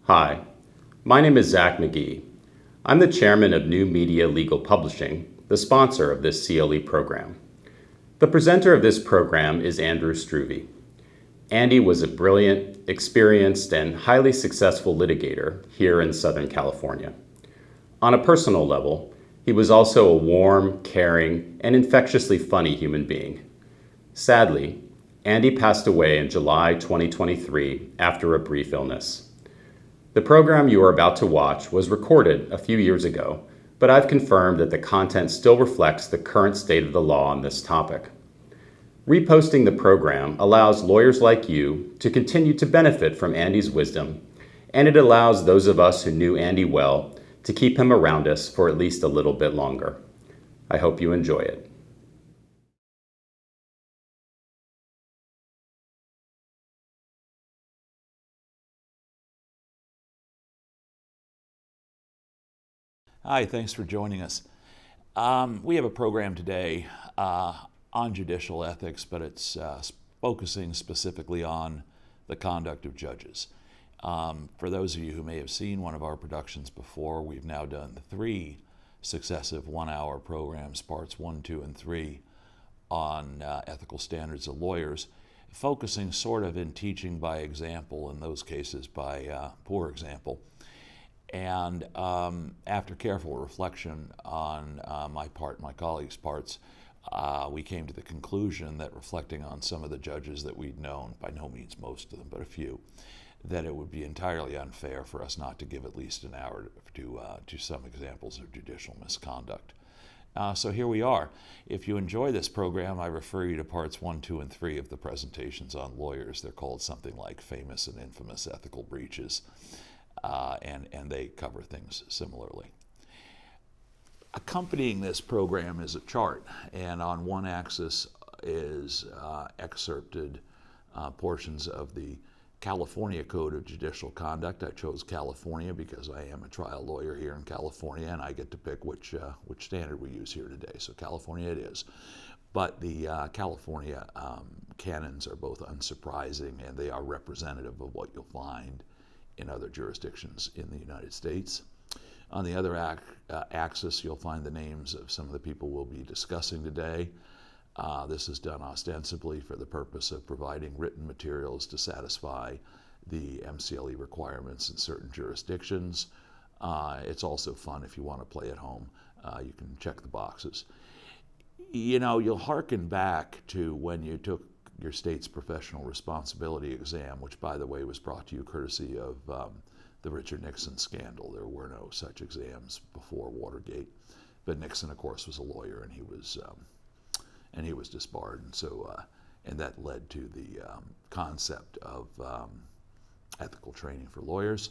Hi, my name is Zach McGee. I'm the chairman of New Media Legal Publishing, the sponsor of this CLE program. The presenter of this program is Andrew Struve. Andy was a brilliant, experienced, and highly successful litigator here in Southern California. On a personal level, he was also a warm, caring, and infectiously funny human being. Sadly, Andy passed away in July 2023 after a brief illness. The program you are about to watch was recorded a few years ago, but I've confirmed that the content still reflects the current state of the law on this topic. Reposting the program allows lawyers like you to continue to benefit from Andy's wisdom, and it allows those of us who knew Andy well to keep him around us for at least a little bit longer. I hope you enjoy it. Hi, thanks for joining us. We have a program today on judicial ethics, but it's focusing specifically on the conduct of judges. For those of you who may have seen one of our productions before, we've now done 3 successive one-hour programs, parts 1, 2, and 3, on ethical standards of lawyers, focusing sort of in teaching by example, in those cases by poor example. And after careful reflection on my part, my colleagues' parts, we came to the conclusion that reflecting on some of the judges that we'd known, by no means most of them, but a few, that it would be entirely unfair for us not to give at least an hour to some examples of judicial misconduct. So here we are. If you enjoy this program, I refer you to parts 1, 2, and 3 of the presentations on lawyers. They're called something like Famous and Infamous Ethical Breaches. And they cover things similarly. Accompanying this program is a chart, and on one axis is excerpted portions of the California Code of Judicial Conduct. I chose California because I am a trial lawyer here in California, and I get to pick which standard we use here today. So California it is. But the California canons are both unsurprising, and they are representative of what you'll find in other jurisdictions in the United States. On the other axis, you'll find the names of some of the people we'll be discussing today. This is done ostensibly for the purpose of providing written materials to satisfy the MCLE requirements in certain jurisdictions. It's also fun if you want to play at home. You can check the boxes. You know, you'll hearken back to when you took your state's professional responsibility exam, which, by the way, was brought to you courtesy of the Richard Nixon scandal. There were no such exams before Watergate, but Nixon, of course, was a lawyer, and he was disbarred, and so and that led to the concept of ethical training for lawyers.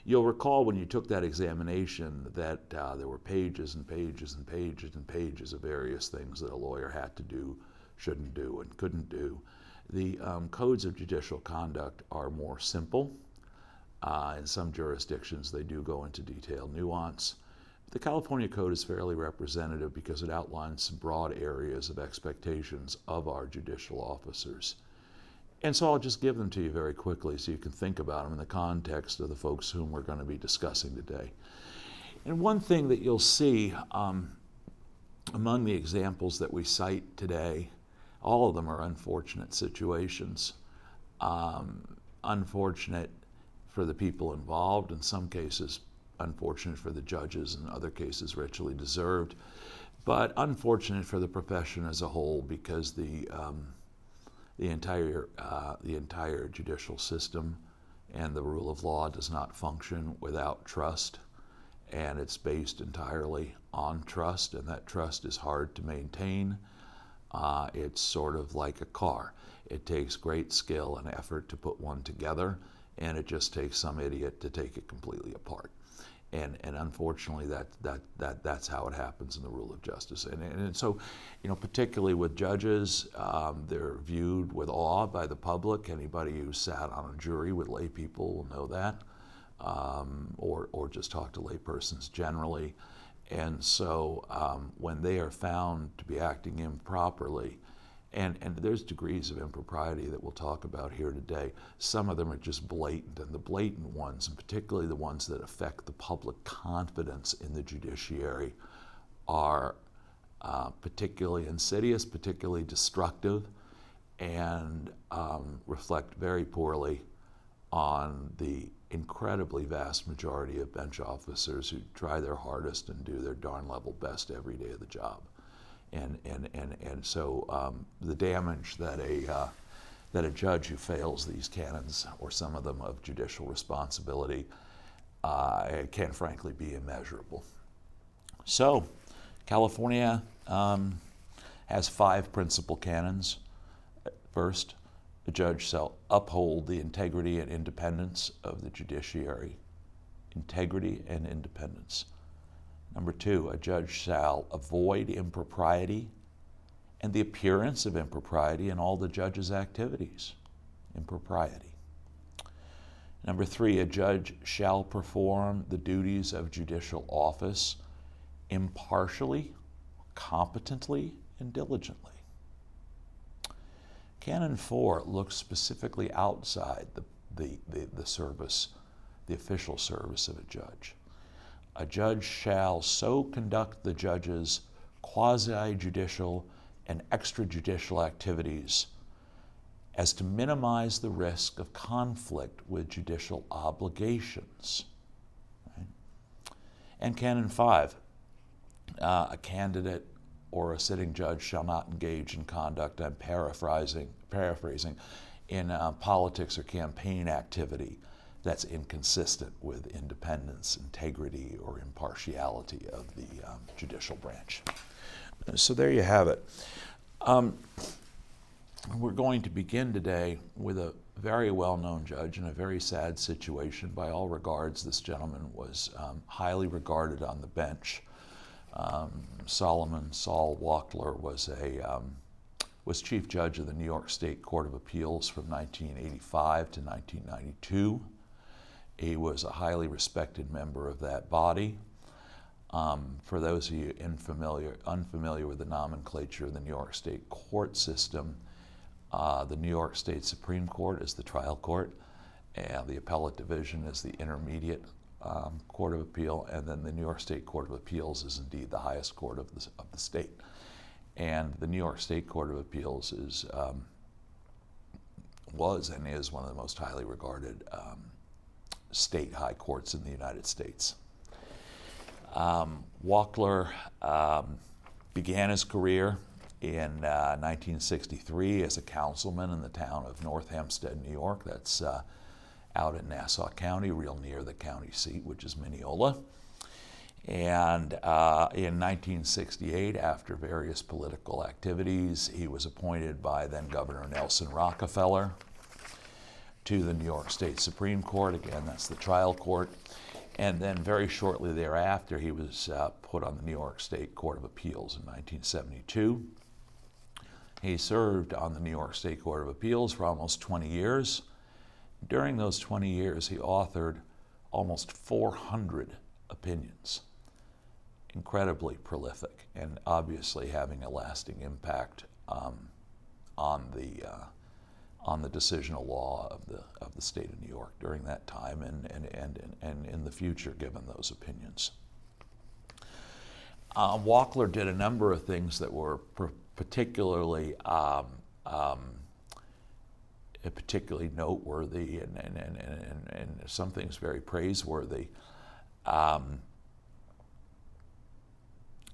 You'll recall when you took that examination that there were pages and pages and pages and pages of various things that a lawyer had to do, shouldn't do, and couldn't do. The codes of judicial conduct are more simple. In some jurisdictions, they do go into detailed nuance. The California Code is fairly representative because it outlines some broad areas of expectations of our judicial officers. And so I'll just give them to you very quickly so you can think about them in the context of the folks whom we're going to be discussing today. And one thing that you'll see among the examples that we cite today, all of them are unfortunate situations. Unfortunate for the people involved, in some cases unfortunate for the judges, in other cases richly deserved, but unfortunate for the profession as a whole because the entire judicial system and the rule of law does not function without trust, and it's based entirely on trust, and that trust is hard to maintain. It's sort of like a car. It takes great skill and effort to put one together, and it just takes some idiot to take it completely apart. And unfortunately, that's how it happens in the rule of justice. And so, you know, particularly with judges, they're viewed with awe by the public. Anybody who sat on a jury with lay people will know that, or just talk to lay persons generally. And so when they are found to be acting improperly, And there's degrees of impropriety that we'll talk about here today. Some of them are just blatant, and the blatant ones, and particularly the ones that affect the public confidence in the judiciary, are particularly insidious, particularly destructive, and reflect very poorly on the incredibly vast majority of bench officers who try their hardest and do their darn level best every day of the job. And so the damage that a judge who fails these canons, or some of them of judicial responsibility, can frankly be immeasurable. So California has 5 principal canons. First, a judge shall uphold the integrity and independence of the judiciary. Integrity and independence. Number 2, a judge shall avoid impropriety and the appearance of impropriety in all the judge's activities. Impropriety. Number 3, a judge shall perform the duties of judicial office impartially, competently, and diligently. Canon 4 looks specifically outside the service, the official service of a judge. A judge shall so conduct the judge's quasi-judicial and extrajudicial activities as to minimize the risk of conflict with judicial obligations. Right? And Canon 5, a candidate or a sitting judge shall not engage in conduct, I'm paraphrasing, in politics or campaign activity that's inconsistent with independence, integrity, or impartiality of the judicial branch. So there you have it. We're going to begin today with a very well-known judge in a very sad situation. By all regards, this gentleman was highly regarded on the bench. Sol Watchler was chief judge of the New York State Court of Appeals from 1985 to 1992. He was a highly respected member of that body. For those of you unfamiliar with the nomenclature of the New York State court system, the New York State Supreme Court is the trial court, and the appellate division is the intermediate Court of Appeal, and then the New York State Court of Appeals is indeed the highest court of the state. And the New York State Court of Appeals was and is one of the most highly regarded state high courts in the United States. Watchler began his career in 1963 as a councilman in the town of North Hempstead, New York. That's out in Nassau County, real near the county seat, which is Mineola. And in 1968, after various political activities, he was appointed by then Governor Nelson Rockefeller to the New York State Supreme Court. Again, that's the trial court. And then very shortly thereafter, he was put on the New York State Court of Appeals in 1972. He served on the New York State Court of Appeals for almost 20 years. During those 20 years, he authored almost 400 opinions. Incredibly prolific, and obviously having a lasting impact on the decisional law of the state of New York during that time and in the future, given those opinions. Watchler did a number of things that were particularly noteworthy and some things very praiseworthy.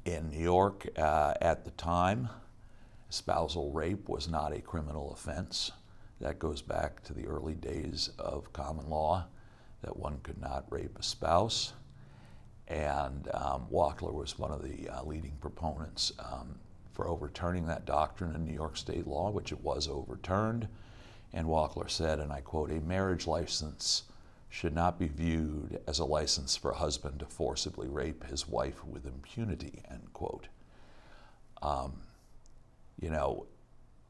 In New York at the time, spousal rape was not a criminal offense. That goes back to the early days of common law, that one could not rape a spouse. And Watchler was one of the leading proponents for overturning that doctrine in New York state law, which it was overturned. And Watchler said, and I quote, "A marriage license should not be viewed as a license for a husband to forcibly rape his wife with impunity," end quote.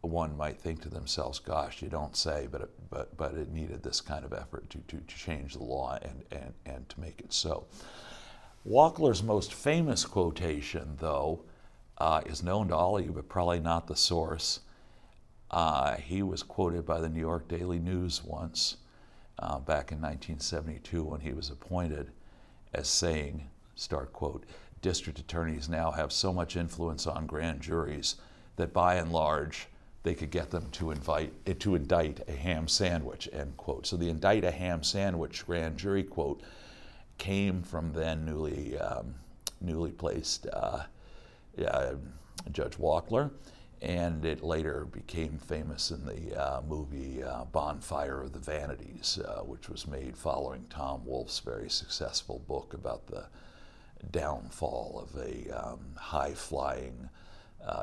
One might think to themselves, gosh, you don't say, but it needed this kind of effort to change the law and to make it so. Watchler's most famous quotation, though, is known to all of you, but probably not the source. He was quoted by the New York Daily News once, back in 1972 when he was appointed, as saying, start quote, "District attorneys now have so much influence on grand juries that by and large they could get them to indict a ham sandwich," end quote. So the indict a ham sandwich grand jury quote came from then newly placed Judge Walker, and it later became famous in the movie Bonfire of the Vanities, which was made following Tom Wolfe's very successful book about the downfall of a high-flying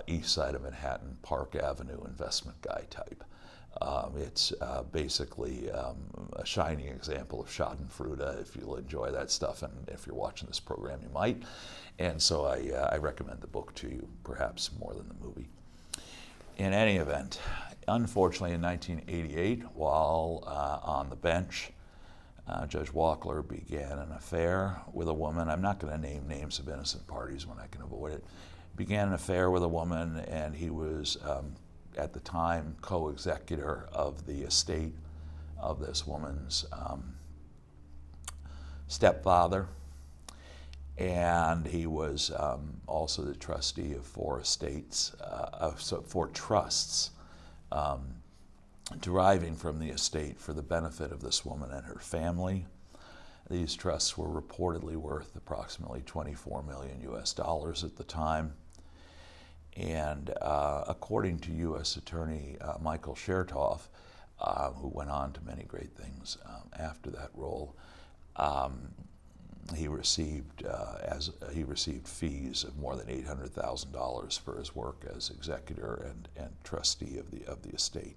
east side of Manhattan, Park Avenue investment guy type. It's basically a shining example of schadenfreude. If you'll enjoy that stuff, and if you're watching this program, you might. And so I recommend the book to you, perhaps more than the movie. In any event, unfortunately in 1988, while on the bench, Judge Walker began an affair with a woman. I'm not going to name names of innocent parties when I can avoid it. Began an affair with a woman, and he was, at the time, co-executor of the estate of this woman's stepfather. And he was also the trustee of four trusts deriving from the estate for the benefit of this woman and her family. These trusts were reportedly worth approximately $24 million at the time. And according to U.S. Attorney Michael Chertoff, who went on to many great things after that role, he received fees of more than $800,000 for his work as executor and trustee of the estate.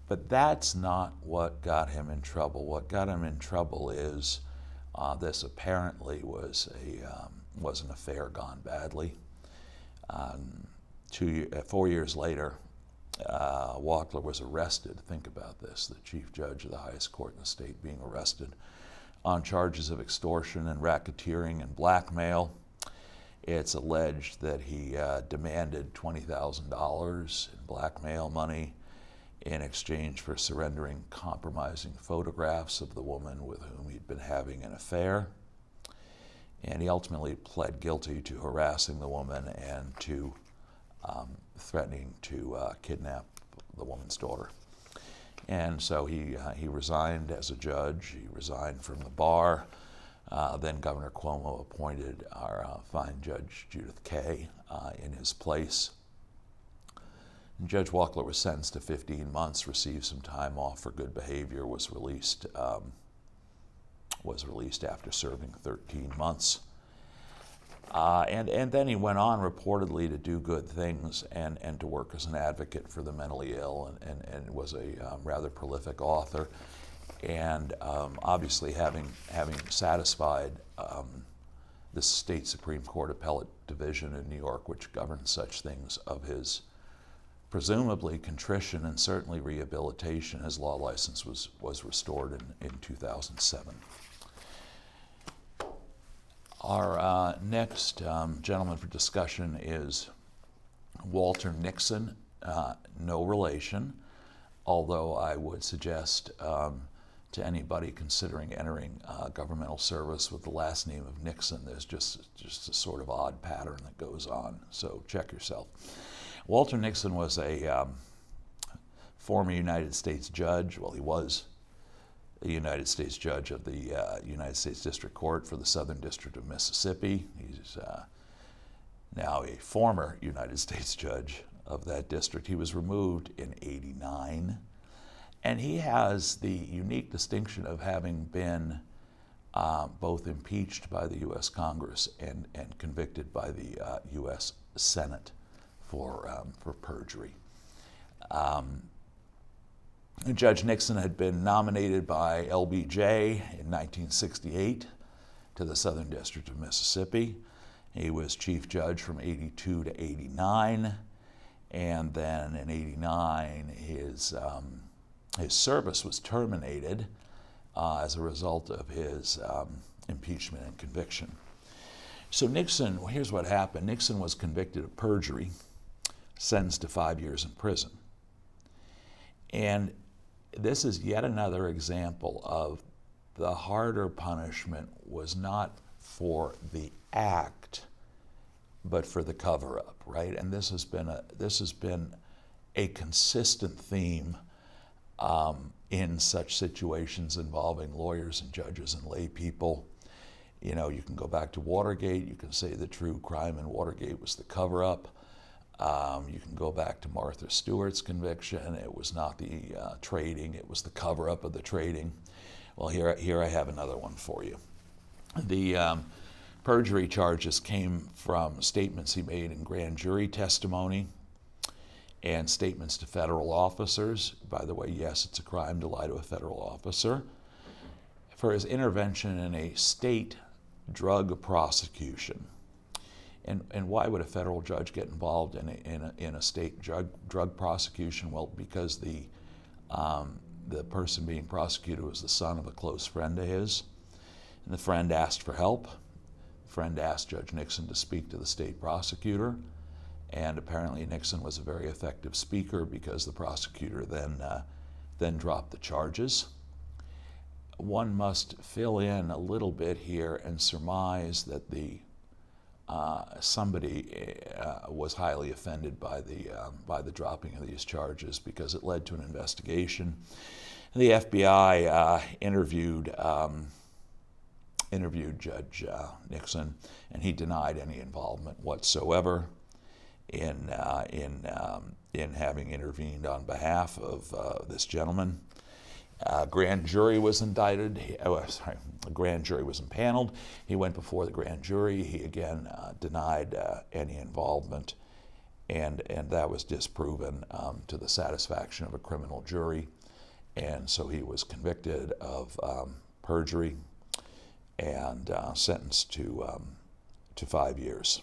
But that's not what got him in trouble. What got him in trouble is this apparently was an affair gone badly. 4 years later, Watler was arrested. Think about this: the chief judge of the highest court in the state being arrested on charges of extortion and racketeering and blackmail. It's alleged that he demanded $20,000 in blackmail money in exchange for surrendering compromising photographs of the woman with whom he'd been having an affair. And he ultimately pled guilty to harassing the woman and to threatening to kidnap the woman's daughter. And so he resigned as a judge. He resigned from the bar. Then Governor Cuomo appointed our fine Judge Judith Kaye in his place. And Judge Walker was sentenced to 15 months, received some time off for good behavior, was released after serving 13 months. And then he went on reportedly to do good things and to work as an advocate for the mentally ill, and was a rather prolific author. And obviously having satisfied the state Supreme Court Appellate Division in New York, which governs such things, of his presumably contrition and certainly rehabilitation, his law license was restored in 2007. Our next gentleman for discussion is Walter Nixon, no relation, although I would suggest to anybody considering entering governmental service with the last name of Nixon, there's just a sort of odd pattern that goes on, so check yourself. Walter Nixon was a former United States judge. Well, he was a United States judge of the United States District Court for the Southern District of Mississippi. He's now a former United States judge of that district. He was removed in '89, and he has the unique distinction of having been both impeached by the U.S. Congress and convicted by the U.S. Senate for perjury. Judge Nixon had been nominated by LBJ in 1968 to the Southern District of Mississippi. He was chief judge from '82 to '89, and then in '89 his service was terminated as a result of his impeachment and conviction. So Nixon, here's what happened. Nixon was convicted of perjury, sentenced to 5 years in prison. And this is yet another example of the harder punishment was not for the act, but for the cover-up, right? And this has been a consistent theme in such situations involving lawyers and judges and lay people. You know, you can go back to Watergate. You can say the true crime in Watergate was the cover-up. You can go back to Martha Stewart's conviction. It was not the trading. It was the cover-up of the trading. Well, here I have another one for you. The perjury charges came from statements he made in grand jury testimony and statements to federal officers. By the way, yes, it's a crime to lie to a federal officer. For his intervention in a state drug prosecution. And why would a federal judge get involved in a state drug prosecution? Well, because the person being prosecuted was the son of a close friend of his. And the friend asked for help. The friend asked Judge Nixon to speak to the state prosecutor. And apparently Nixon was a very effective speaker because the prosecutor then dropped the charges. One must fill in a little bit here and surmise that somebody was highly offended by the dropping of these charges because it led to an investigation. The FBI interviewed Judge Nixon, and he denied any involvement whatsoever in having intervened on behalf of this gentleman. Grand jury was indicted. The grand jury was impaneled. He went before the grand jury. He again denied any involvement, and that was disproven to the satisfaction of a criminal jury. And so he was convicted of perjury and sentenced to 5 years.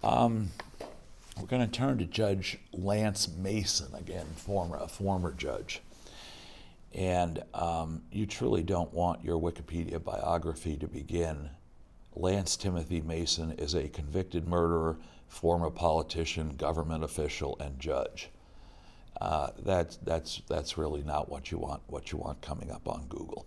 We're going to turn to Judge Lance Mason again, a former judge. And you truly don't want your Wikipedia biography to begin. Lance Timothy Mason is a convicted murderer, former politician, government official, and judge. That's really not what you want coming up on Google.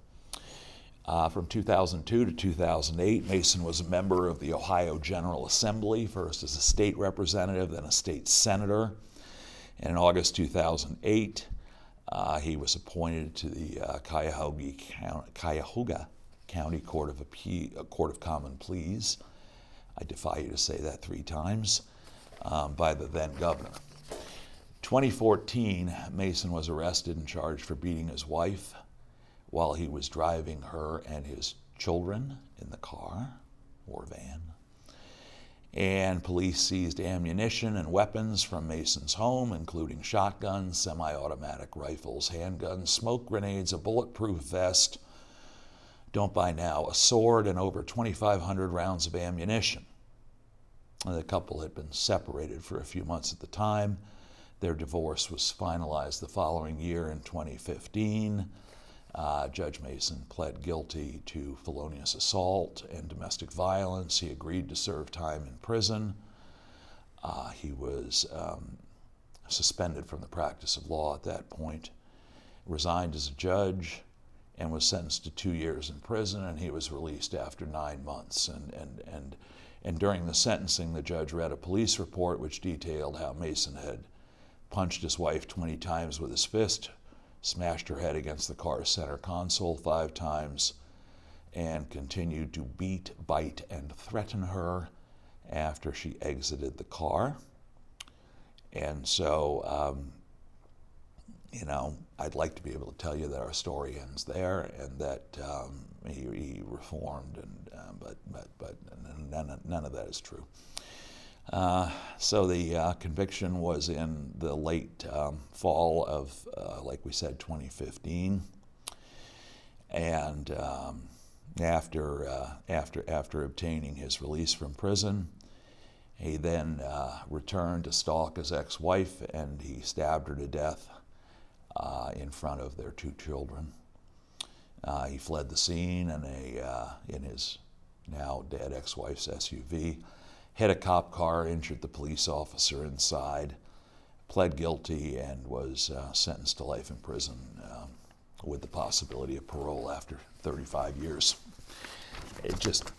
From 2002 to 2008, Mason was a member of the Ohio General Assembly, first as a state representative, then a state senator. And in August 2008, he was appointed to the Cuyahoga County Court of Common Pleas. I defy you to say that 3 times, by the then governor. 2014, Mason was arrested and charged for beating his wife while he was driving her and his children in the car or van. And police seized ammunition and weapons from Mason's home, including shotguns, semi-automatic rifles, handguns, smoke grenades, a bulletproof vest, don't buy now, a sword, and over 2,500 rounds of ammunition. And the couple had been separated for a few months at the time. Their divorce was finalized the following year in 2015. Judge Mason pled guilty to felonious assault and domestic violence. He agreed to serve time in prison. He was suspended from the practice of law at that point, resigned as a judge, and was sentenced to 2 years in prison, and he was released after 9 months. And during the sentencing, the judge read a police report which detailed how Mason had punched his wife 20 times with his fist, smashed her head against the car's center console 5 times, and continued to beat, bite, and threaten her after she exited the car. And so, I'd like to be able to tell you that our story ends there and that he reformed, but none of that is true. So the conviction was in the late fall of, like we said, 2015, and after obtaining his release from prison, he then returned to stalk his ex-wife, and he stabbed her to death in front of their 2 children. He fled the scene in his now dead ex-wife's SUV. Hit a cop car, injured the police officer inside, pled guilty and was sentenced to life in prison with the possibility of parole after 35 years. It's just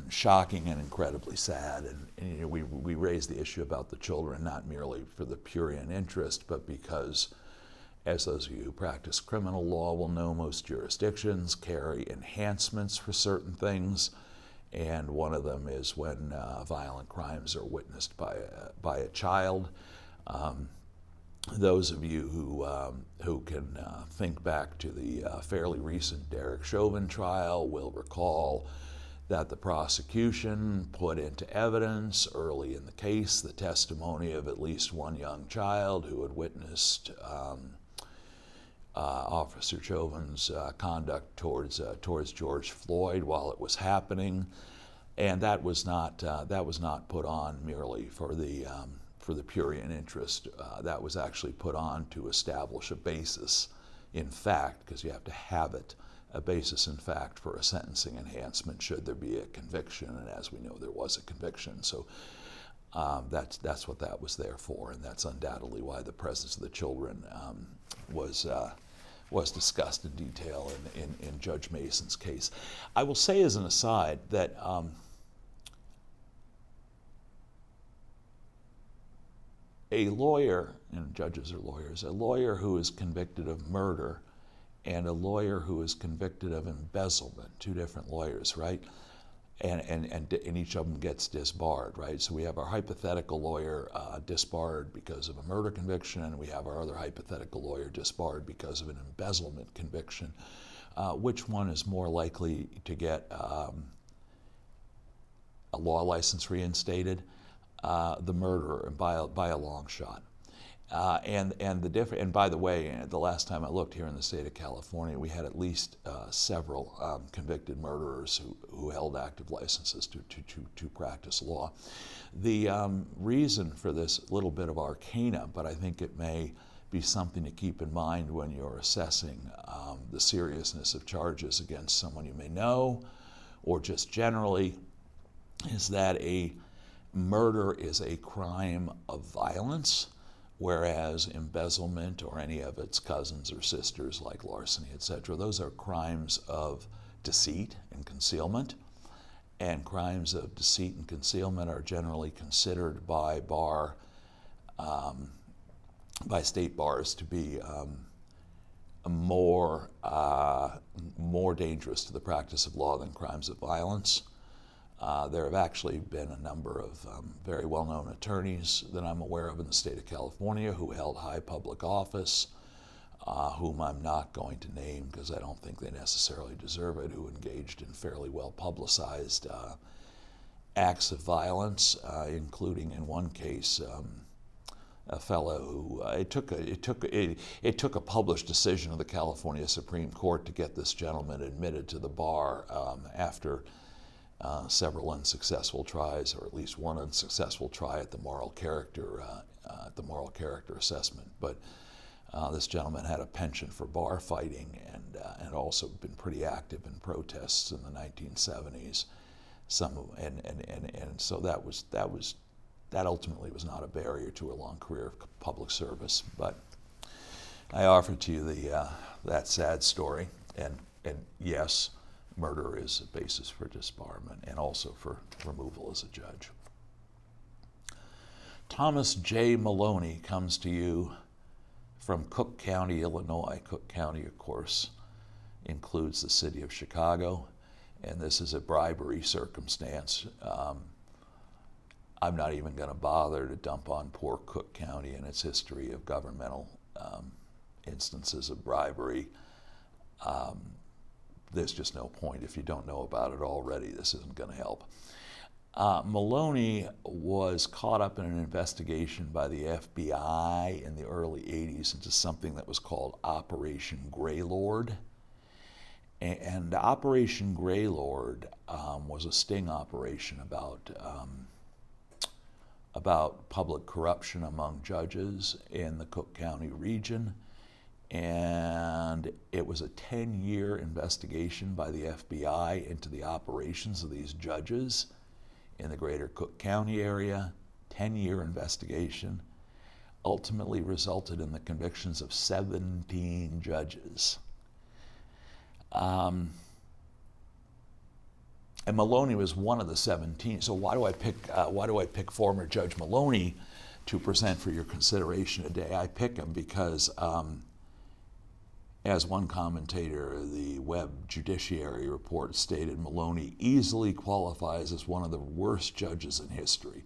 shocking and incredibly sad. And you know, we raised the issue about the children not merely for the prurient interest, but because, as those of you who practice criminal law will know, most jurisdictions carry enhancements for certain things, and one of them is when violent crimes are witnessed by a child. Those of you who can think back to the fairly recent Derek Chauvin trial will recall that the prosecution put into evidence early in the case the testimony of at least one young child who had witnessed Officer Chauvin's conduct towards George Floyd while it was happening, and that was not put on merely for the prurient interest. That was actually put on to establish a basis in fact, because you have to have it, a basis in fact for a sentencing enhancement should there be a conviction, and as we know there was a conviction. So that's what that was there for, and that's undoubtedly why the presence of the children was discussed in detail in Judge Mason's case. I will say as an aside that a lawyer, and judges are lawyers, a lawyer who is convicted of murder and a lawyer who is convicted of embezzlement, two different lawyers, right? And each of them gets disbarred, right? So we have our hypothetical lawyer disbarred because of a murder conviction, and we have our other hypothetical lawyer disbarred because of an embezzlement conviction. Which one is more likely to get a law license reinstated? The murderer, by a long shot. And by the way, the last time I looked here in the state of California, we had at least several convicted murderers who held active licenses to practice law. The reason for this little bit of arcana, but I think it may be something to keep in mind when you're assessing the seriousness of charges against someone you may know, or just generally, is that a murder is a crime of violence, whereas embezzlement or any of its cousins or sisters like larceny, etc., those are crimes of deceit and concealment. And crimes of deceit and concealment are generally considered by state bars to be more dangerous to the practice of law than crimes of violence. There have actually been a number of very well-known attorneys that I'm aware of in the state of California who held high public office, whom I'm not going to name because I don't think they necessarily deserve it, who engaged in fairly well-publicized acts of violence, including in one case a fellow who it took a published decision of the California Supreme Court to get this gentleman admitted to the bar after several unsuccessful tries, or at least one unsuccessful try at the moral character assessment. But this gentleman had a penchant for bar fighting and had also been pretty active in protests in the 1970s. And so that ultimately was not a barrier to a long career of public service. But I offer to you that sad story, and yes, murder is a basis for disbarment and also for removal as a judge. Thomas J. Maloney comes to you from Cook County, Illinois. Cook County, of course, includes the city of Chicago, and this is a bribery circumstance. I'm not even going to bother to dump on poor Cook County and its history of governmental instances of bribery. There's just no point. If you don't know about it already, this isn't going to help. Maloney was caught up in an investigation by the FBI in the early 80s into something that was called Operation Greylord. And Operation Greylord was a sting operation about public corruption among judges in the Cook County region. And it was a 10-year investigation by the FBI into the operations of these judges in the greater Cook County area, 10-year investigation. ultimately resulted in the convictions of 17 judges. And Maloney was one of the 17. So why do I pick former Judge Maloney to present for your consideration today? I pick him because, as one commentator, the Webb Judiciary Report stated, Maloney easily qualifies as one of the worst judges in history.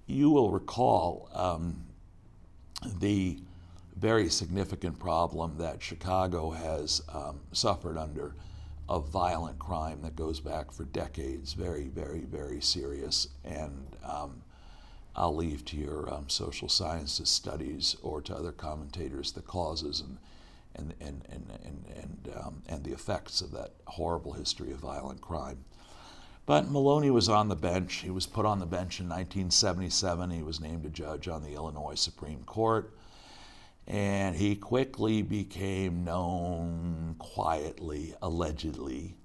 You will recall the very significant problem that Chicago has suffered under of violent crime that goes back for decades, very, very, very serious. And I'll leave to your social sciences studies or to other commentators the causes and the effects of that horrible history of violent crime. But Maloney was on the bench. He was put on the bench in 1977. He was named a judge on the Illinois Supreme Court. And he quickly became known quietly, allegedly,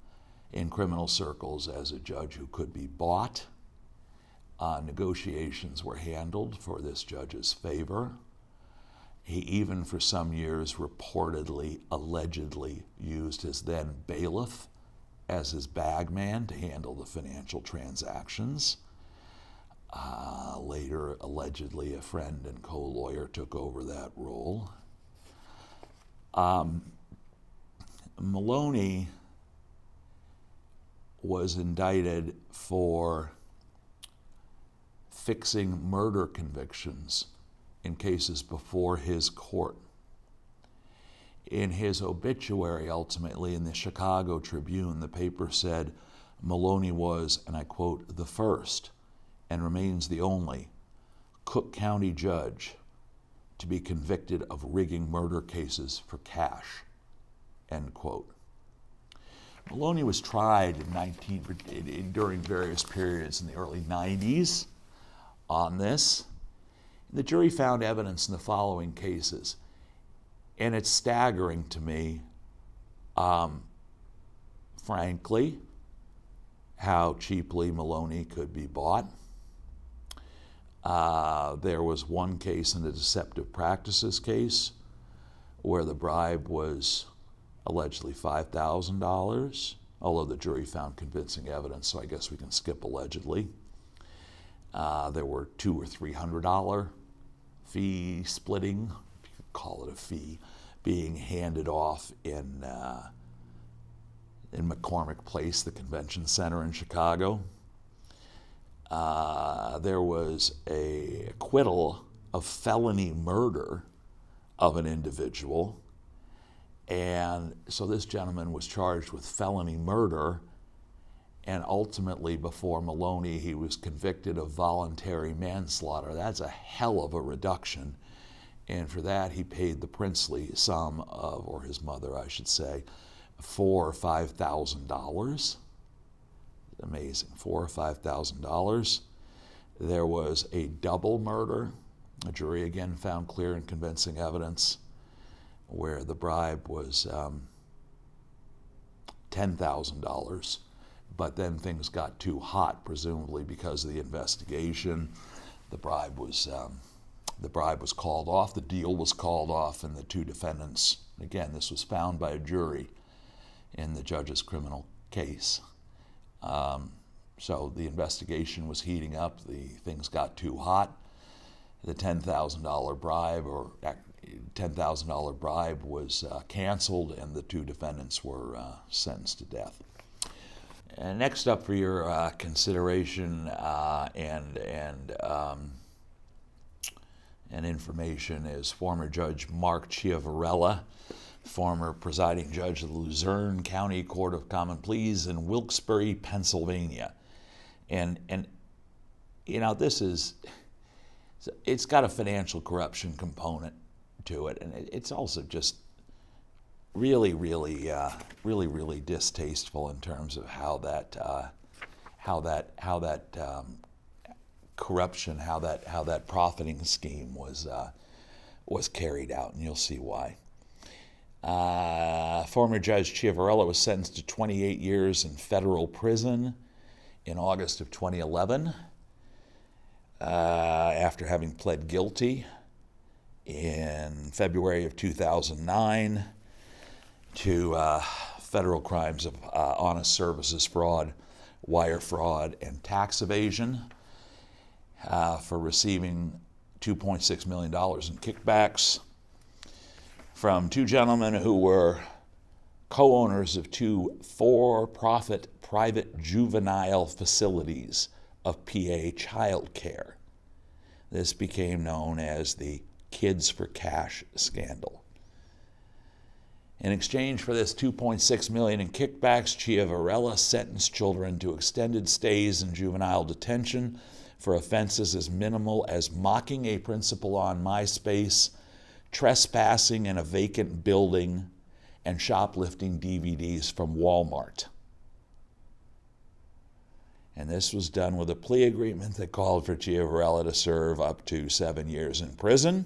in criminal circles as a judge who could be bought. Negotiations were handled for this judge's favor. He even for some years reportedly, allegedly used his then bailiff as his bagman to handle the financial transactions. Later, allegedly, a friend and co-lawyer took over that role. Maloney was indicted for fixing murder convictions in cases before his court. In his obituary, ultimately, in the Chicago Tribune, the paper said Maloney was, and I quote, the first and remains the only Cook County judge to be convicted of rigging murder cases for cash, end quote. Maloney was tried during various periods in the early 90s on this. The jury found evidence in the following cases, and it's staggering to me, frankly, how cheaply Maloney could be bought. There was one case in the deceptive practices case where the bribe was allegedly $5,000, although the jury found convincing evidence, so I guess we can skip allegedly. There were $200 or $300 fee splitting, if you could call it a fee, being handed off in McCormick Place, the convention center in Chicago. There was an acquittal of felony murder of an individual. And so this gentleman was charged with felony murder, and ultimately before Maloney he was convicted of voluntary manslaughter. That's a hell of a reduction. And for that he paid the princely sum of, or his mother I should say, $4,000 or $5,000. Amazing, $4,000 or $5,000. There was a double murder. A jury again found clear and convincing evidence where the bribe was $10,000, but then things got too hot, presumably because of the investigation. The bribe was called off. The deal was called off, and the two defendants. Again, this was found by a jury in the judge's criminal case. So the investigation was heating up. The things got too hot. The $10,000 bribe was canceled, and the two defendants were sentenced to death. And next up for your consideration and information is former Judge Mark Chiavarella, former presiding judge of the Luzerne County Court of Common Pleas in Wilkes-Barre, Pennsylvania. And you know, it's got a financial corruption component to it, and it's also just really distasteful in terms of how that corruption, how that profiting scheme was carried out, and you'll see why. Former Judge Chiavarella was sentenced to 28 years in federal prison in August of 2011 after having pled guilty in February of 2009 to federal crimes of honest services fraud, wire fraud, and tax evasion for receiving $2.6 million in kickbacks from two gentlemen who were co-owners of two for-profit private juvenile facilities of PA child care. This became known as the Kids for Cash scandal. In exchange for this $2.6 million in kickbacks, Chiavarella sentenced children to extended stays in juvenile detention for offenses as minimal as mocking a principal on MySpace, trespassing in a vacant building, and shoplifting DVDs from Walmart. And this was done with a plea agreement that called for Chiavarella to serve up to 7 years in prison.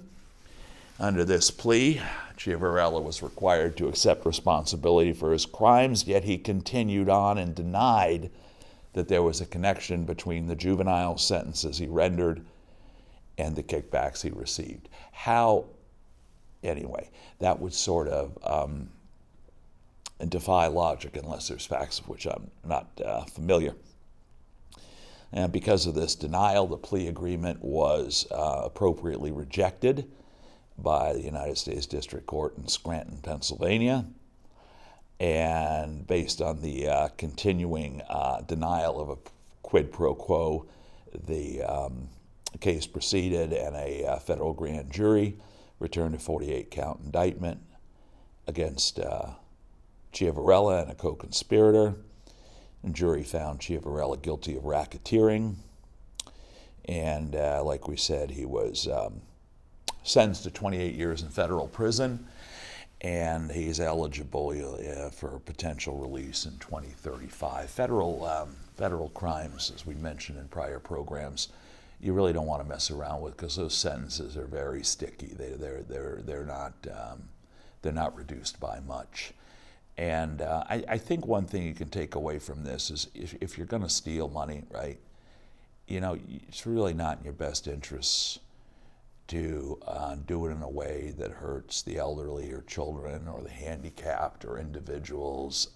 Under this plea, Chiavarella was required to accept responsibility for his crimes, yet he continued on and denied that there was a connection between the juvenile sentences he rendered and the kickbacks he received. Anyway, that would sort of defy logic unless there's facts of which I'm not familiar. And because of this denial, the plea agreement was appropriately rejected by the United States District Court in Scranton, Pennsylvania. And based on the continuing denial of a quid pro quo, the case proceeded, and a federal grand jury returned a 48-count indictment against Chiavarella and a co-conspirator. The jury found Chiavarella guilty of racketeering, and like we said, he was sentenced to 28 years in federal prison, and he's eligible for potential release in 2035. Federal crimes, as we mentioned in prior programs, you really don't want to mess around with, because those sentences are very sticky. They're not reduced by much. And I think one thing you can take away from this is if you're going to steal money, right, it's really not in your best interests to do it in a way that hurts the elderly or children or the handicapped or individuals,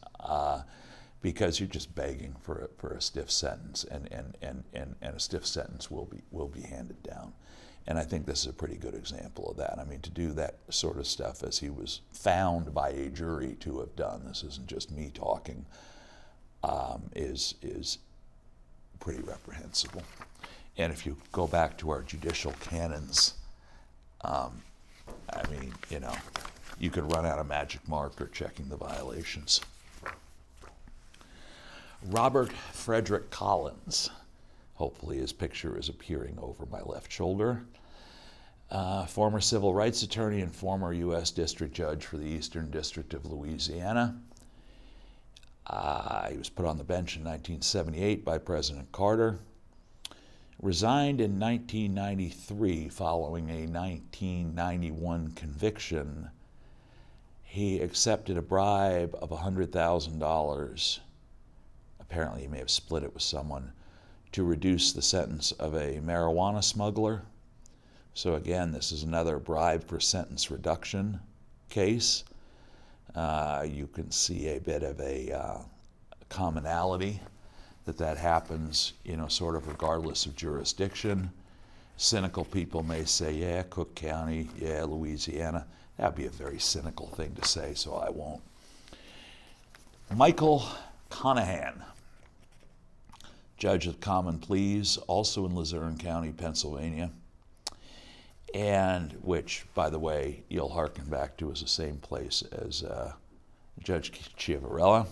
because you're just begging for a stiff sentence, and a stiff sentence will be handed down. And I think this is a pretty good example of that. I mean, to do that sort of stuff as he was found by a jury to have done, this isn't just me talking, is pretty reprehensible. And if you go back to our judicial canons, you could run out of magic marker checking the violations. Robert Frederick Collins. Hopefully his picture is appearing over my left shoulder. Former civil rights attorney and former U.S. District Judge for the Eastern District of Louisiana. He was put on the bench in 1978 by President Carter. Resigned in 1993 following a 1991 conviction. He accepted a bribe of $100,000. Apparently he may have split it with someone, to reduce the sentence of a marijuana smuggler. So again, this is another bribe for sentence reduction case. You can see a bit of a commonality that happens, sort of regardless of jurisdiction. Cynical people may say, yeah, Cook County, yeah, Louisiana. That'd be a very cynical thing to say, so I won't. Michael Conahan, Judge of Common Pleas, also in Luzerne County, Pennsylvania, and which, by the way, you'll hearken back to, is the same place as Judge Chiavarella.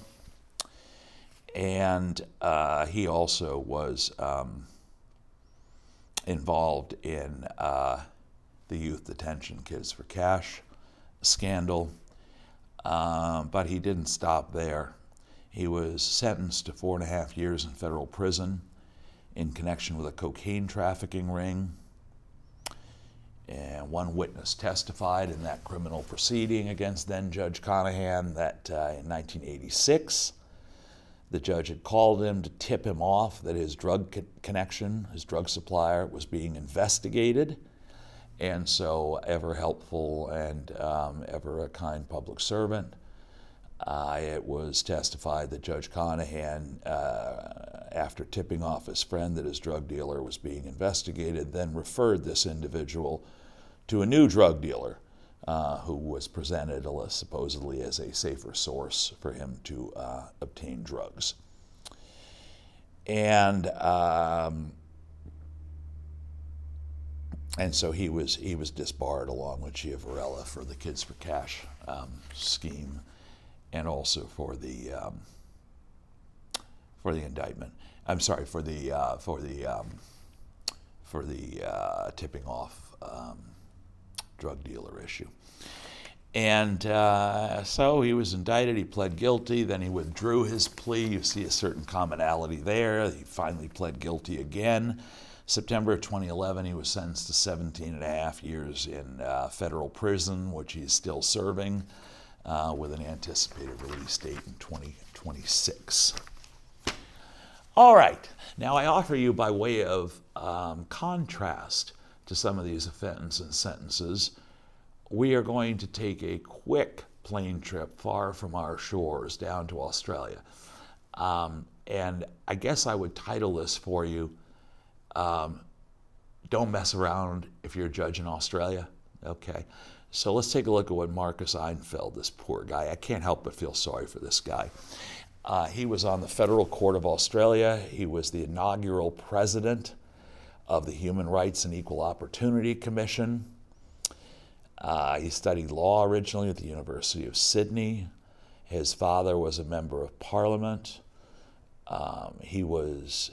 And he also was involved in the youth detention Kids for Cash scandal, but he didn't stop there. He was sentenced to 4.5 years in federal prison in connection with a cocaine trafficking ring. And one witness testified in that criminal proceeding against then Judge Conahan that in 1986, the judge had called him to tip him off that his drug connection, his drug supplier, was being investigated, and so ever helpful and ever a kind public servant. It was testified that Judge Conahan, after tipping off his friend that his drug dealer was being investigated, then referred this individual to a new drug dealer who was presented supposedly as a safer source for him to obtain drugs. And so he was disbarred along with Chia Varela for the Kids for Cash scheme, and also for the indictment. I'm sorry, for the tipping off drug dealer issue. And so he was indicted, he pled guilty, then he withdrew his plea. You see a certain commonality there. He finally pled guilty again. September of 2011, he was sentenced to 17 and a half years in federal prison, which he's still serving, with an anticipated release date in 2026. All right, now I offer you, by way of contrast to some of these offenses and sentences, we are going to take a quick plane trip far from our shores down to Australia. And I guess I would title this for you, Don't Mess Around If You're a Judge in Australia. Okay, so let's take a look at what Marcus Einfeld, this poor guy, I can't help but feel sorry for this guy. He was on the Federal Court of Australia. He was the inaugural president of the Human Rights and Equal Opportunity Commission. He studied law originally at the University of Sydney. His father was a member of Parliament. He was,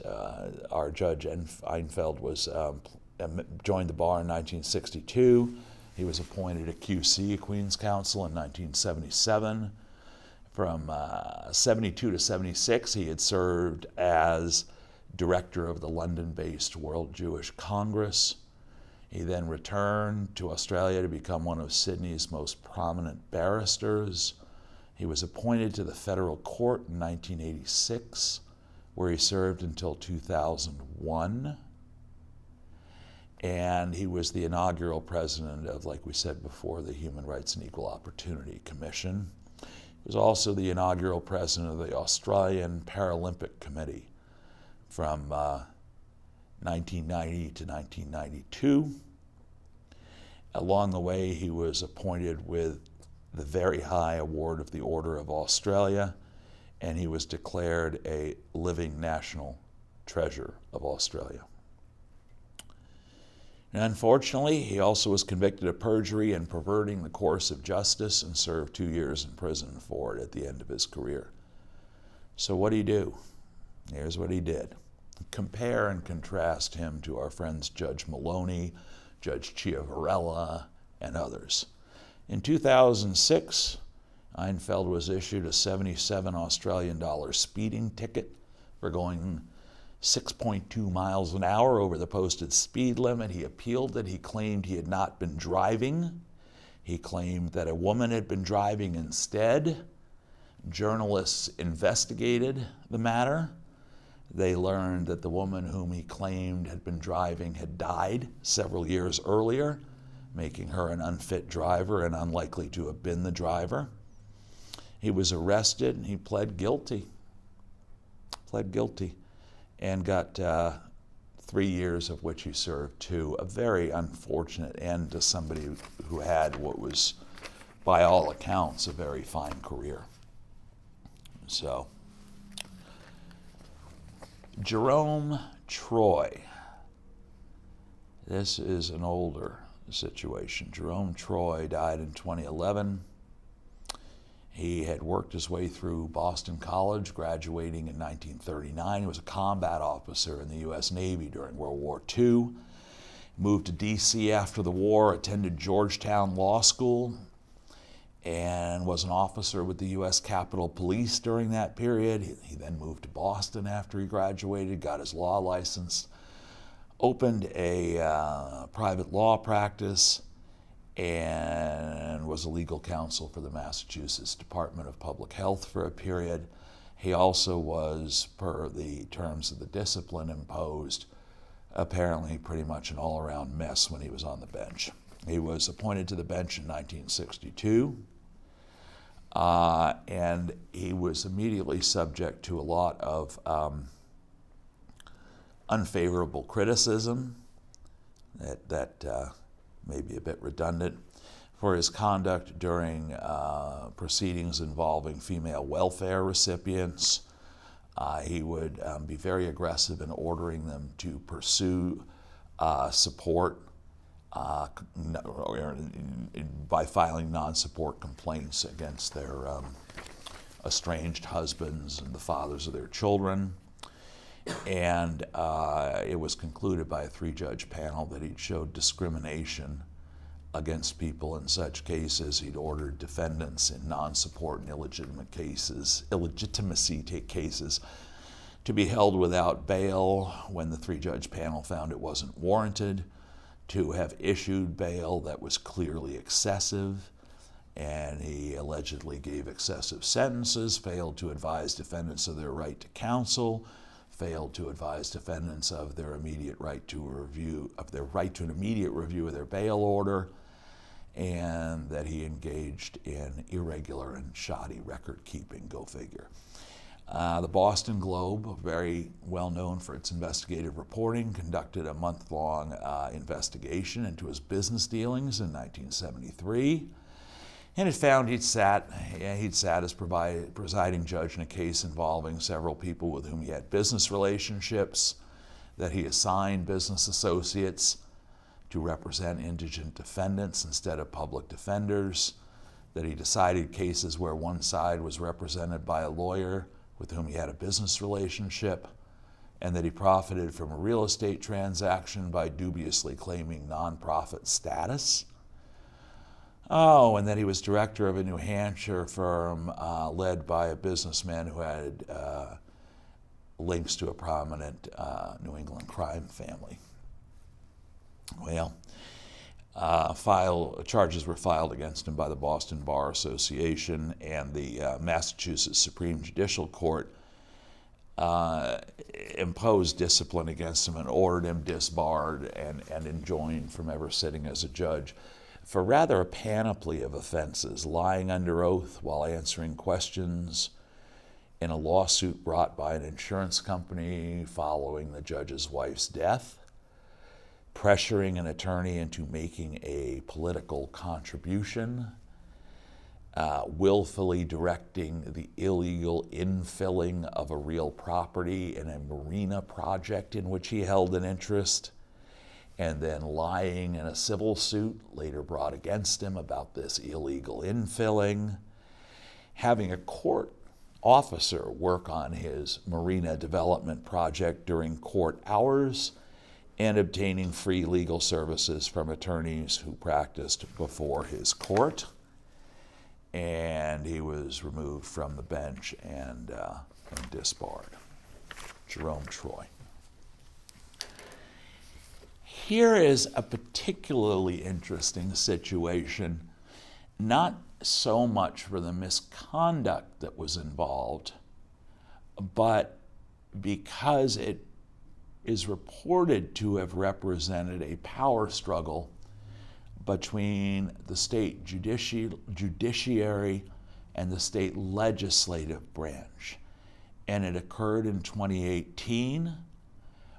our Judge Einfeld was, joined the bar in 1962. He was appointed a QC, Queen's Counsel, in 1977. From 72 to 76, he had served as director of the London-based World Jewish Congress. He then returned to Australia to become one of Sydney's most prominent barristers. He was appointed to the federal court in 1986, where he served until 2001. And he was the inaugural president of, like we said before, the Human Rights and Equal Opportunity Commission. He was also the inaugural president of the Australian Paralympic Committee from 1990 to 1992. Along the way, he was appointed with the very high award of the Order of Australia, and he was declared a living national treasure of Australia. And unfortunately, he also was convicted of perjury and perverting the course of justice and served 2 years in prison for it at the end of his career. So what did he do? Here's what he did. Compare and contrast him to our friends Judge Maloney, Judge Chia Varela, and others. In 2006, Einfeld was issued a 77 Australian dollar speeding ticket for going 6.2 miles an hour over the posted speed limit. He appealed it. He claimed he had not been driving. He claimed that a woman had been driving instead. Journalists investigated the matter. They learned that the woman whom he claimed had been driving had died several years earlier, making her an unfit driver and unlikely to have been the driver. He was arrested and he pled guilty. And got 3 years of which he served 2. A very unfortunate end to somebody who had what was, by all accounts, a very fine career. So, Jerome Troy. This is an older situation. Jerome Troy died in 2011. He had worked his way through Boston College, graduating in 1939. He was a combat officer in the U.S. Navy during World War II. Moved to D.C. after the war, attended Georgetown Law School, and was an officer with the U.S. Capitol Police during that period. He then moved to Boston after he graduated, got his law license, opened a private law practice, and was a legal counsel for the Massachusetts Department of Public Health for a period. He also was, per the terms of the discipline imposed, apparently pretty much an all-around mess when he was on the bench. He was appointed to the bench in 1962, and he was immediately subject to a lot of unfavorable criticism that may be a bit redundant for his conduct during proceedings involving female welfare recipients. He would be very aggressive in ordering them to pursue support by filing non-support complaints against their estranged husbands and the fathers of their children. And it was concluded by a 3-judge panel that he'd showed discrimination against people in such cases. He'd ordered defendants in non-support and illegitimacy cases to be held without bail when the 3-judge panel found it wasn't warranted, to have issued bail that was clearly excessive, and he allegedly gave excessive sentences, failed to advise defendants of their right to counsel, failed to advise defendants of their immediate right to an immediate review of their bail order, and that he engaged in irregular and shoddy record keeping, go figure. The Boston Globe, very well known for its investigative reporting, conducted a month-long investigation into his business dealings in 1973, and it found he'd sat as presiding judge in a case involving several people with whom he had business relationships, that he assigned business associates to represent indigent defendants instead of public defenders, that he decided cases where one side was represented by a lawyer with whom he had a business relationship, and that he profited from a real estate transaction by dubiously claiming nonprofit status. Oh, and that he was director of a New Hampshire firm led by a businessman who had links to a prominent New England crime family. Well, charges were filed against him by the Boston Bar Association, and the Massachusetts Supreme Judicial Court imposed discipline against him and ordered him disbarred and enjoined from ever sitting as a judge for rather a panoply of offenses: lying under oath while answering questions in a lawsuit brought by an insurance company following the judge's wife's death, pressuring an attorney into making a political contribution, willfully directing the illegal infilling of a real property in a marina project in which he held an interest, and then lying in a civil suit later brought against him about this illegal infilling, having a court officer work on his marina development project during court hours, and obtaining free legal services from attorneys who practiced before his court. And he was removed from the bench and disbarred. Jerome Troy. Here is a particularly interesting situation, not so much for the misconduct that was involved, but because it is reported to have represented a power struggle between the state judiciary and the state legislative branch. And it occurred in 2018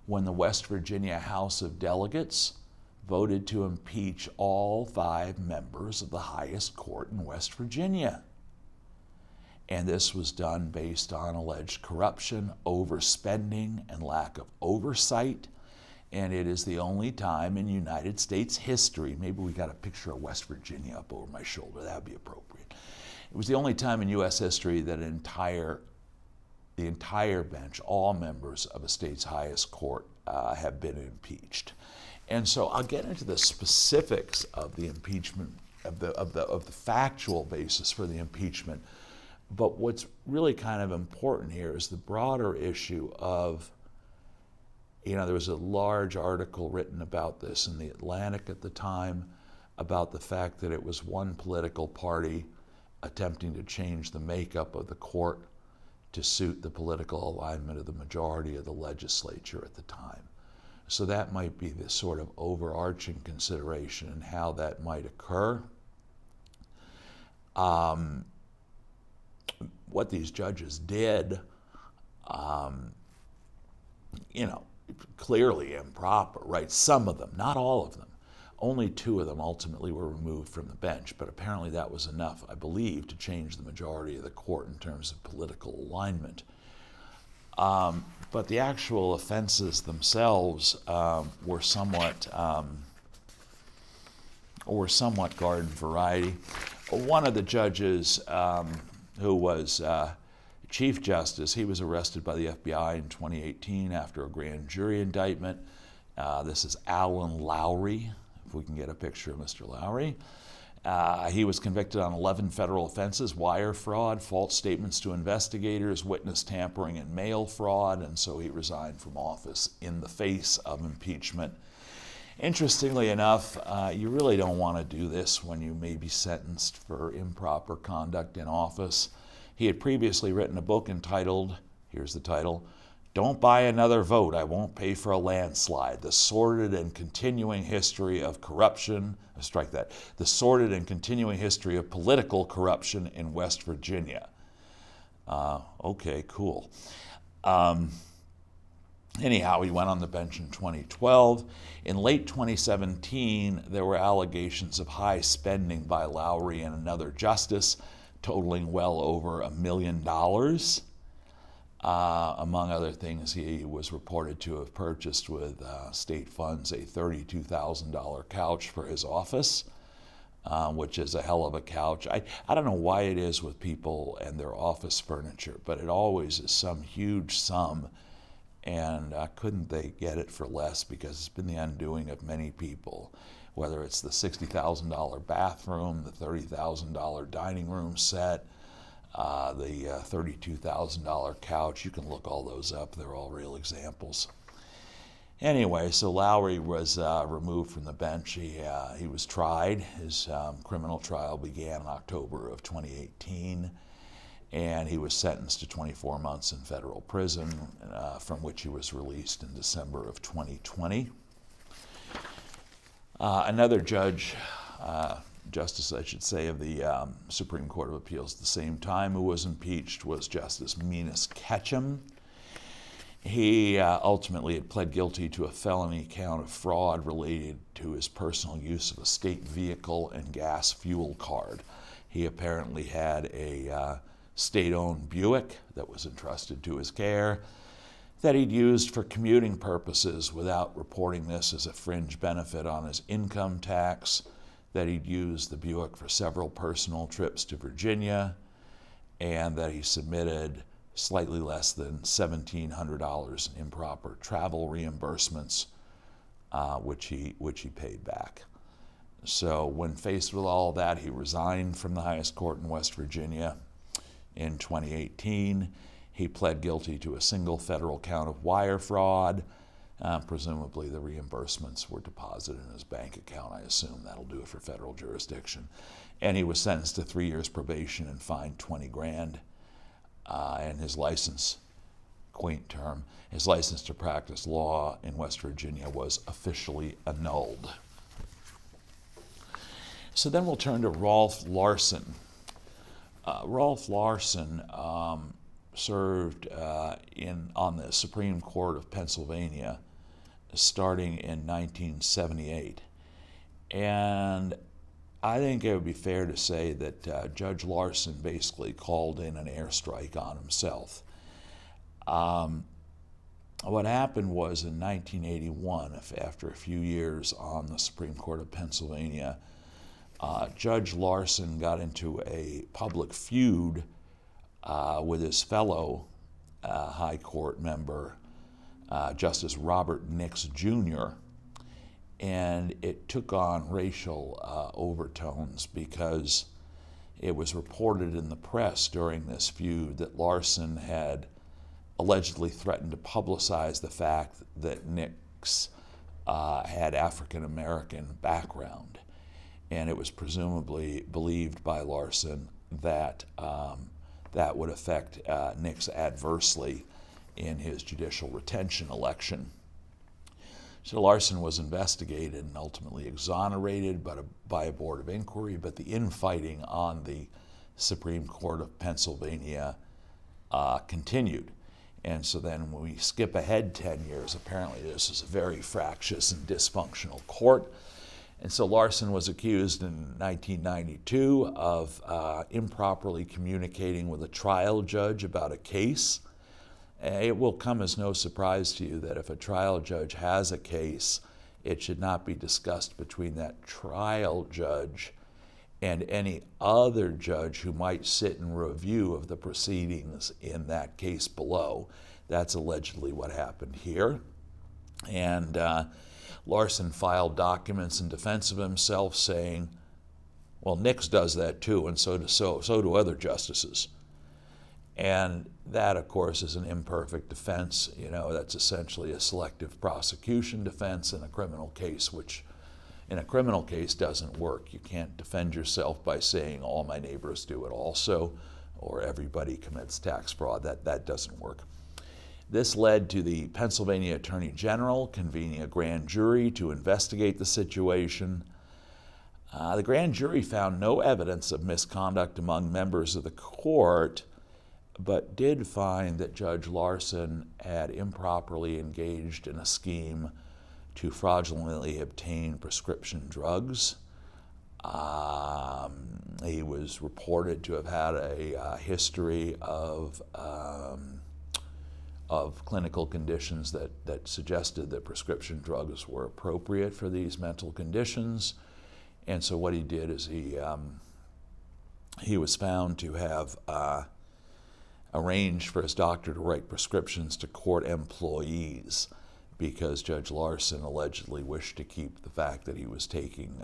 when the West Virginia House of Delegates voted to impeach all 5 members of the highest court in West Virginia. And this was done based on alleged corruption, overspending, and lack of oversight. And it is the only time in United States history, maybe we got a picture of West Virginia up over my shoulder, that would be appropriate. It was the only time in U.S. history that the entire bench, all members of a state's highest court, have been impeached. And so I'll get into the specifics of the impeachment, of the factual basis for the impeachment. But what's really kind of important here is the broader issue of, there was a large article written about this in the Atlantic at the time about the fact that it was one political party attempting to change the makeup of the court to suit the political alignment of the majority of the legislature at the time. So that might be the sort of overarching consideration and how that might occur. What these judges did, clearly improper, right? Some of them, not all of them. Only 2 of them ultimately were removed from the bench, but apparently that was enough, I believe, to change the majority of the court in terms of political alignment. But the actual offenses themselves were somewhat garden variety. One of the judges, who was Chief Justice, he was arrested by the FBI in 2018 after a grand jury indictment. This is Alan Lowry, if we can get a picture of Mr. Lowry. He was convicted on 11 federal offenses: wire fraud, false statements to investigators, witness tampering, and mail fraud, and so he resigned from office in the face of impeachment. Interestingly enough, you really don't want to do this when you may be sentenced for improper conduct in office. He had previously written a book entitled, here's the title, "Don't Buy Another Vote, I Won't Pay for a Landslide, The Sordid and Continuing History of Corruption," strike that, "The Sordid and Continuing History of Political Corruption in West Virginia." Okay, cool. Anyhow, he went on the bench in 2012. In late 2017, there were allegations of high spending by Lowry and another justice, totaling well over $1 million. Among other things, he was reported to have purchased with state funds a $32,000 couch for his office, which is a hell of a couch. I don't know why it is with people and their office furniture, but it always is some huge sum. And couldn't they get it for less? Because it's been the undoing of many people, whether it's the $60,000 bathroom, the $30,000 dining room set, the $32,000 couch. You can look all those up. They're all real examples. Anyway, so Lowry was removed from the bench. He was tried. His criminal trial began in October of 2018. And he was sentenced to 24 months in federal prison, from which he was released in December of 2020. Another justice, I should say, of the Supreme Court of Appeals at the same time who was impeached was Justice Minas Ketchum. He ultimately had pled guilty to a felony count of fraud related to his personal use of a state vehicle and gas fuel card. He apparently had a state-owned Buick that was entrusted to his care that he'd used for commuting purposes without reporting this as a fringe benefit on his income tax, that he'd used the Buick for several personal trips to Virginia, and that he submitted slightly less than $1,700 in improper travel reimbursements, which he paid back. So when faced with all that, he resigned from the highest court in West Virginia. In 2018, he pled guilty to a single federal count of wire fraud. Presumably the reimbursements were deposited in his bank account. I assume that'll do it for federal jurisdiction. And he was sentenced to 3 years probation and fined $20,000. And his license, quaint term, his license to practice law in West Virginia was officially annulled. So then we'll turn to Rolf Larsen. Rolf Larsen served on the Supreme Court of Pennsylvania starting in 1978. And I think it would be fair to say that Judge Larsen basically called in an airstrike on himself. What happened was in 1981, after a few years on the Supreme Court of Pennsylvania, Judge Larsen got into a public feud with his fellow High Court member, Justice Robert Nix Jr., and it took on racial overtones because it was reported in the press during this feud that Larsen had allegedly threatened to publicize the fact that Nix had African-American background. And it was presumably believed by Larsen that that would affect Nix adversely in his judicial retention election. So Larson was investigated and ultimately exonerated by a board of inquiry, but the infighting on the Supreme Court of Pennsylvania continued. And so then when we skip ahead 10 years, apparently this is a very fractious and dysfunctional court. And so Larson was accused in 1992 of improperly communicating with a trial judge about a case. It will come as no surprise to you that if a trial judge has a case, it should not be discussed between that trial judge and any other judge who might sit in review of the proceedings in that case below. That's allegedly what happened here. And Larson filed documents in defense of himself saying, well, Nix does that too, and so do other justices. And that, of course, is an imperfect defense. That's essentially a selective prosecution defense in a criminal case, which in a criminal case doesn't work. You can't defend yourself by saying all my neighbors do it also, or everybody commits tax fraud. That doesn't work. This led to the Pennsylvania Attorney General convening a grand jury to investigate the situation. The grand jury found no evidence of misconduct among members of the court, but did find that Judge Larson had improperly engaged in a scheme to fraudulently obtain prescription drugs. He was reported to have had a history of clinical conditions that suggested that prescription drugs were appropriate for these mental conditions. And so what he did is he was found to have arranged for his doctor to write prescriptions to court employees because Judge Larson allegedly wished to keep the fact that he was taking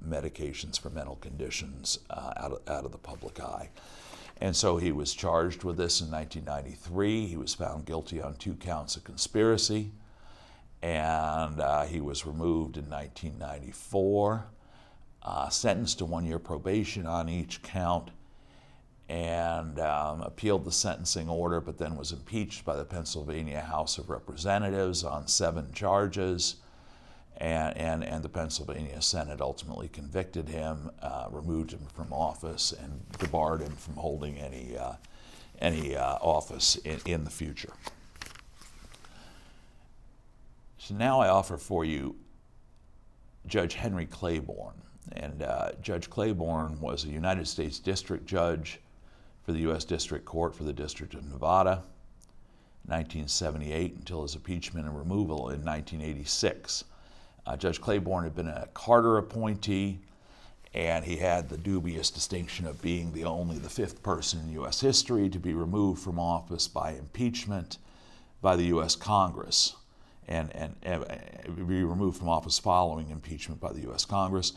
medications for mental conditions out of the public eye. And so he was charged with this in 1993. He was found guilty on 2 counts of conspiracy, and he was removed in 1994, sentenced to 1 year probation on each count, and appealed the sentencing order, but then was impeached by the Pennsylvania House of Representatives on 7 charges, and the Pennsylvania Senate ultimately convicted him, removed him from office, and debarred him from holding any office in the future. So now I offer for you Judge Henry Claiborne. And Judge Claiborne was a United States District Judge for the U.S. District Court for the District of Nevada, 1978 until his impeachment and removal in 1986. Judge Claiborne had been a Carter appointee, and he had the dubious distinction of being the 5th person in U.S. history to be removed from office by impeachment by the U.S. Congress, and be removed from office following impeachment by the U.S. Congress,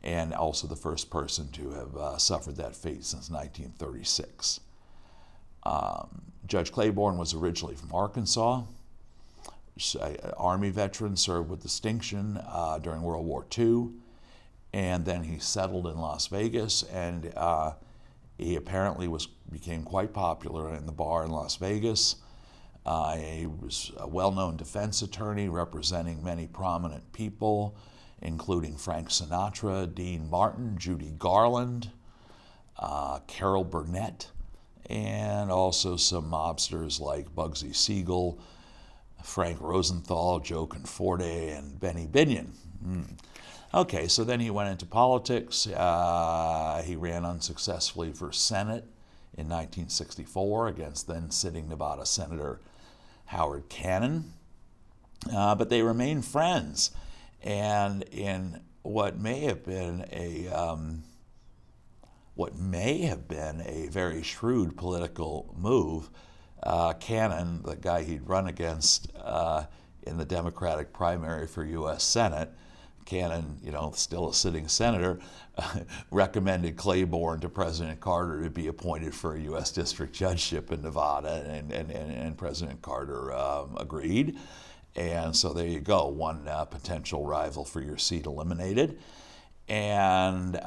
and also the first person to have suffered that fate since 1936. Judge Claiborne was originally from Arkansas. An Army veteran, served with distinction during World War II, and then he settled in Las Vegas, and he apparently became quite popular in the bar in Las Vegas. He was a well-known defense attorney representing many prominent people, including Frank Sinatra, Dean Martin, Judy Garland, Carol Burnett, and also some mobsters like Bugsy Siegel, Frank Rosenthal, Joe Conforte, and Benny Binion. Okay, so then he went into politics. He ran unsuccessfully for Senate in 1964 against then sitting Nevada Senator Howard Cannon. But they remained friends. And in what may have been a very shrewd political move, Cannon, the guy he'd run against in the Democratic primary for U.S. Senate, Cannon, still a sitting senator, recommended Claiborne to President Carter to be appointed for a U.S. district judgeship in Nevada, and President Carter agreed. And so there you go, one potential rival for your seat eliminated. And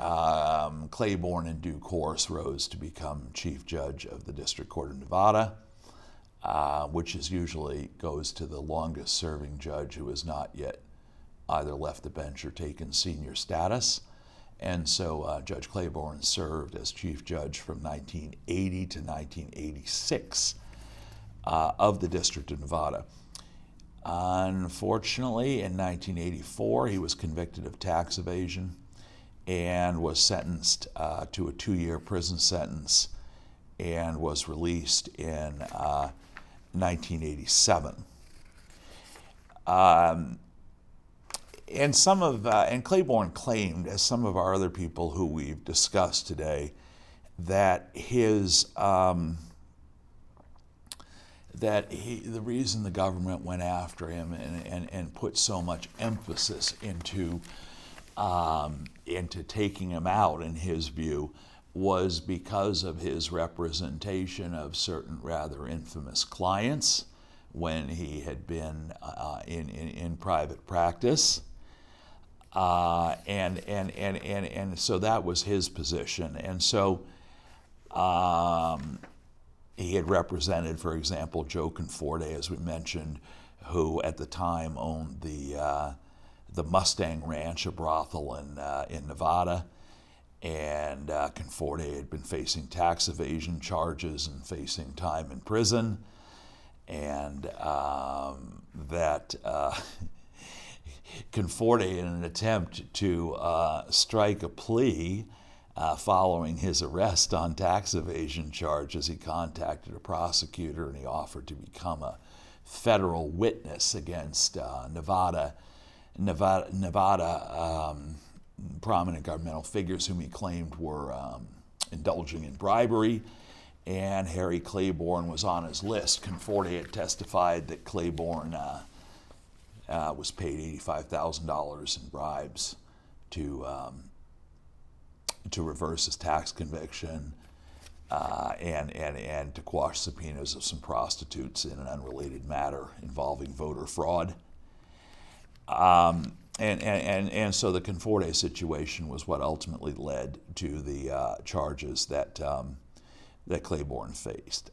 Claiborne, in due course, rose to become Chief Judge of the District Court of Nevada. which is usually goes to the longest serving judge who has not yet either left the bench or taken senior status. And so Judge Claiborne served as chief judge from 1980 to 1986 of the District of Nevada. Unfortunately, in 1984, he was convicted of tax evasion and was sentenced to a 2-year prison sentence and was released in 1987. And Claiborne claimed, as some of our other people who we've discussed today, that the reason the government went after him and put so much emphasis into taking him out, in his view, was because of his representation of certain rather infamous clients when he had been in private practice. And so that was his position. And so he had represented, for example, Joe Conforte, as we mentioned, who at the time owned the Mustang Ranch, a brothel in Nevada. And Conforte had been facing tax evasion charges and facing time in prison. And that Conforte, in an attempt to strike a plea following his arrest on tax evasion charges, he contacted a prosecutor and he offered to become a federal witness against Nevada prominent governmental figures whom he claimed were indulging in bribery, and Harry Claiborne was on his list. Conforte had testified that Claiborne was paid $85,000 in bribes to reverse his tax conviction and to quash subpoenas of some prostitutes in an unrelated matter involving voter fraud. And so the Conforte situation was what ultimately led to the charges that Claiborne faced.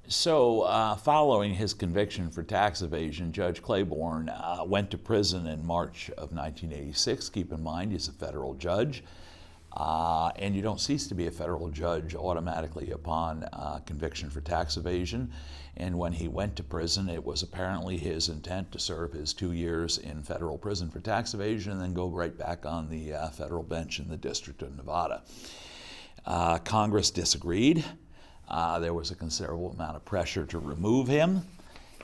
So following his conviction for tax evasion, Judge Claiborne went to prison in March of 1986. Keep in mind, he's a federal judge. And you don't cease to be a federal judge automatically upon conviction for tax evasion. And when he went to prison, it was apparently his intent to serve his 2 years in federal prison for tax evasion and then go right back on the federal bench in the District of Nevada. Congress disagreed. There was a considerable amount of pressure to remove him,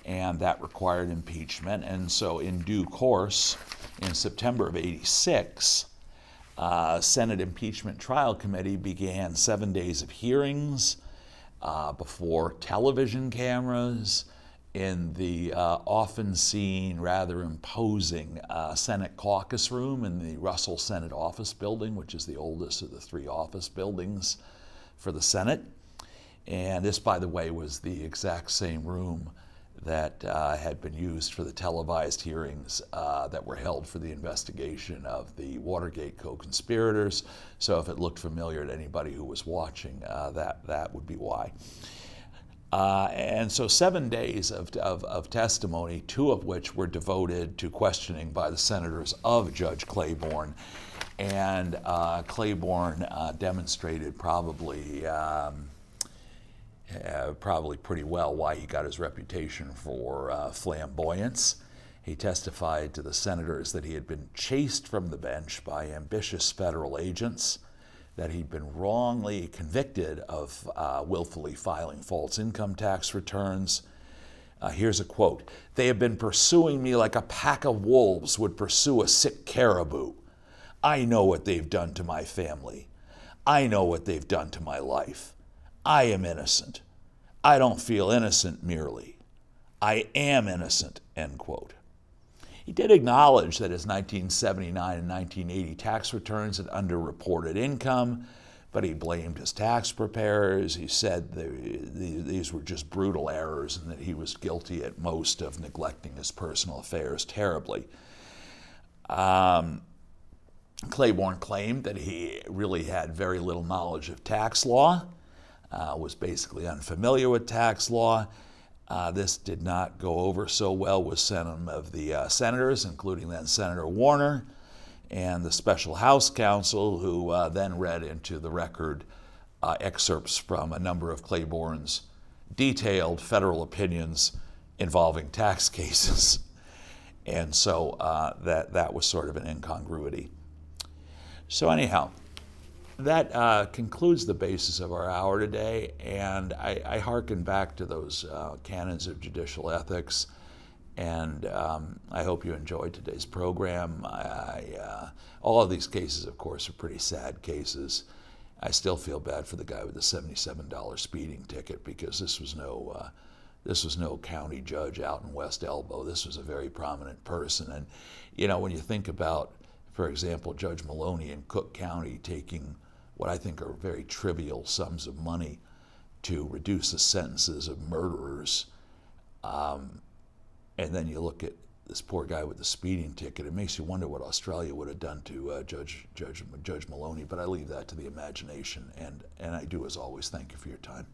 and that required impeachment. And so in due course, in September of '86, Senate Impeachment Trial Committee began 7 days of hearings before television cameras in the often seen, rather imposing Senate caucus room in the Russell Senate Office Building, which is the oldest of the 3 office buildings for the Senate. And this, by the way, was the exact same room that had been used for the televised hearings that were held for the investigation of the Watergate co-conspirators. So if it looked familiar to anybody who was watching, that would be why. And so 7 days of testimony, 2 of which were devoted to questioning by the senators of Judge Claiborne. And Claiborne demonstrated probably pretty well why he got his reputation for flamboyance. He testified to the senators that he had been chased from the bench by ambitious federal agents, that he'd been wrongly convicted of willfully filing false income tax returns. Here's a quote: "They have been pursuing me like a pack of wolves would pursue a sick caribou. I know what they've done to my family. I know what they've done to my life. I am innocent. I don't feel innocent merely. I am innocent," end quote. He did acknowledge that his 1979 and 1980 tax returns had underreported income, but he blamed his tax preparers. He said these were just brutal errors and that he was guilty at most of neglecting his personal affairs terribly. Claiborne claimed that he really had very little knowledge of tax law, was basically unfamiliar with tax law, This did not go over so well with some of the senators, including then Senator Warner and the special House counsel, who then read into the record excerpts from a number of Claiborne's detailed federal opinions involving tax cases. And so that was sort of an incongruity. So anyhow, that concludes the basis of our hour today, and I hearken back to those canons of judicial ethics, and I hope you enjoyed today's program. All of these cases, of course, are pretty sad cases. I still feel bad for the guy with the $77 speeding ticket, because this was no county judge out in West Elbow. This was a very prominent person. And, you know, when you think about, for example, Judge Maloney in Cook County taking what I think are very trivial sums of money to reduce the sentences of murderers, and then you look at this poor guy with the speeding ticket, it makes you wonder what Australia would have done to Judge Maloney, but I leave that to the imagination, and I do, as always, thank you for your time.